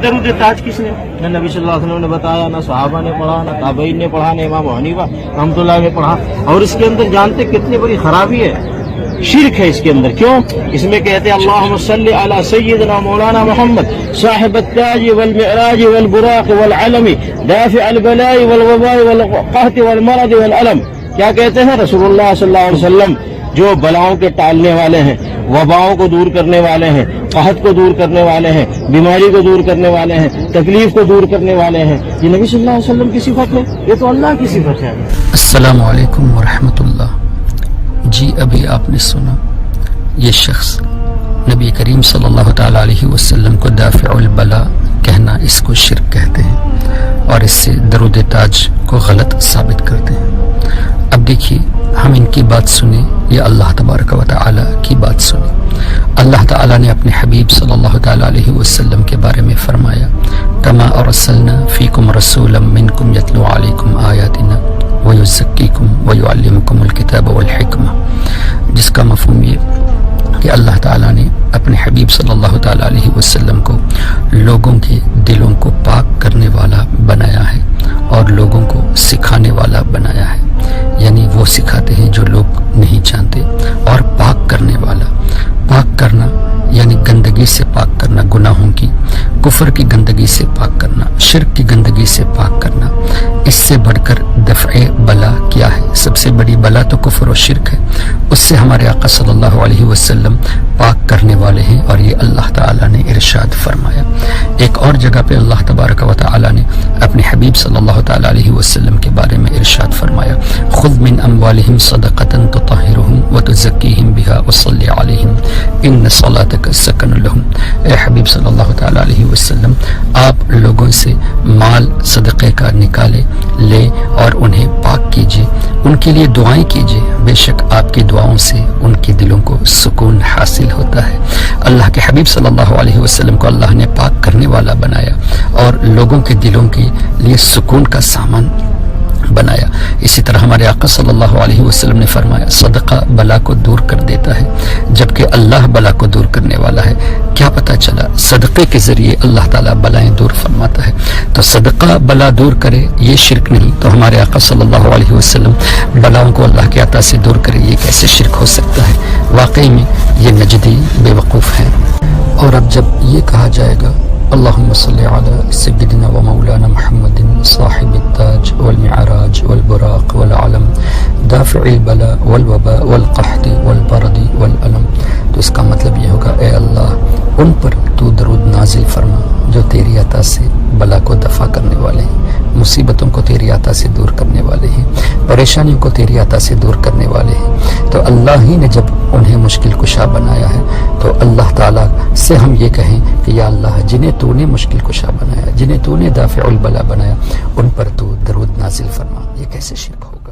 درود تاج کس نے؟ نہ نبی صلی اللہ علیہ وسلم نے بتایا، نہ صحابہ نے پڑھا، نہ تابعین نے پڑھا، نہ امام حنیفہ رحمۃ اللہ نے پڑھا. اور اس کے اندر جانتے کتنی بڑی خرابی ہے، شرک ہے اس کے اندر. کیوں؟ اس میں کہتے ہیں اللہم صلی علی سیدنا مولانا محمد صاحب التاج والمعراج والبراق والعلم دافع البلاء والوباء والقحط والمرض والعلم. کیا کہتے ہیں؟ رسول اللہ صلی اللہ علیہ وسلم جو بلاؤں کے ٹالنے والے ہیں، وباؤں کو دور کرنے والے ہیں، قحط کو دور کرنے والے ہیں، بیماری کو دور کرنے والے ہیں، تکلیف کو دور کرنے والے ہیں. یہ نبی صلی اللہ علیہ وسلم کی صفت ہے، یہ تو اللہ کی صفت ہے. السلام علیکم ورحمۃ اللہ. جی ابھی آپ نے سنا یہ شخص نبی کریم صلی اللہ تعالیٰ علیہ وسلم کو دافع البلا کہنا، اس کو شرک کہتے ہیں اور اس سے درود تاج کو غلط ثابت کرتے ہیں. اب دیکھیے ہم ان کی بات سنیں یا اللہ تبارک و تعالیٰ کی بات سنیں. اللہ تعالیٰ نے اپنے حبیب صلی اللہ تعالیٰ علیہ وسلم کے بارے میں فرمایا کما ارسلنا فیکم رسولا منکم یتلو علیکم آیاتنا ویزکیکم ویعلمکم الکتاب والحکمہ، جس کا مفہوم یہ کہ اللہ تعالیٰ نے اپنے حبیب صلی اللہ تعالیٰ علیہ وسلم کو لوگوں کے دلوں کو پاک کرنے والا بنایا ہے اور لوگوں کو سکھانے والا بنایا ہے. یعنی وہ سکھاتے ہیں جو لوگ نہیں جانتے، اور پاک کرنے والا. پاک کرنا یعنی گندگی سے پاک کرنا، گناہوں کی، کفر کی گندگی سے پاک کرنا، شرک کی گندگی سے پاک کرنا. اس سے بڑھ کر دفع بلا کیا ہے؟ سب سے بڑی بلا تو کفر و شرک ہے. اس سے ہمارے آقا صلی اللہ علیہ وسلم پاک کرنے والے ہیں، اور یہ اللہ تعالیٰ نے ارشاد فرمایا. ایک اور جگہ پہ اللہ تبارک و تعالیٰ نے اپنے حبیب صلی اللہ تعالیٰ علیہ وسلم کے بارے میں ارشاد فرمایا خذ من اموالہم صدقۃ تطہرہم وتزکیہم بہا وصلی علیہم ان صلاتک سکن لہم. اے حبیب صلی اللہ تعالیٰ علیہ وسلم، آپ لوگوں سے مال صدقے کا نکالے، لے اور انہیں پاک کیجیے، ان کے لیے دعائیں کیجیے. بے شک آپ کی دعاؤں سے ان کے دلوں کو سکون حاصل ہوتا ہے. اللہ کے حبیب صلی اللہ علیہ وسلم کو اللہ نے پاک کرنے والا بنایا اور لوگوں کے دلوں کے لیے سکون کا سامان بنایا. اسی طرح ہمارے آقا صلی اللہ علیہ وسلم نے فرمایا صدقہ بلا کو دور کر دیتا ہے، جبکہ اللہ بلا کو دور کرنے والا ہے. کیا پتہ چلا؟ صدقے کے ذریعے اللہ تعالیٰ بلائیں دور فرماتا ہے. تو صدقہ بلا دور کرے یہ شرک نہیں، تو ہمارے آقا صلی اللہ علیہ وسلم بلاؤں کو اللہ کے عطا سے دور کرے، یہ کیسے شرک ہو سکتا ہے؟ واقعی میں یہ نجدی بے وقوف ہیں. اور اب جب یہ کہا جائے گا اللہم صلی علی سیدنا و مولانا محمد صاحب التاج والمعراج والبراق والعلم دافع البلاء والوباء والقحط والبرد والعلم، تو اس کا مطلب یہ ہوگا اے اللہ ان پر تو درود نازل فرما جو تیری عطا سے بلا کو دفع کرنے والے ہیں، مصیبتوں کو تیری عطا سے دور کرنے والے ہیں، پریشانیوں کو تیری عطا سے دور کرنے والے ہیں. تو اللہ ہی نے جب انہیں مشکل کشا بنایا ہے تو اللہ تعالیٰ سے ہم یہ کہیں کہ یا اللہ جنہیں تو نے مشکل کشا بنایا، جنہیں تو نے دافع البلا بنایا، ان پر تو درود نازل فرما. یہ کیسے شرک ہوگا؟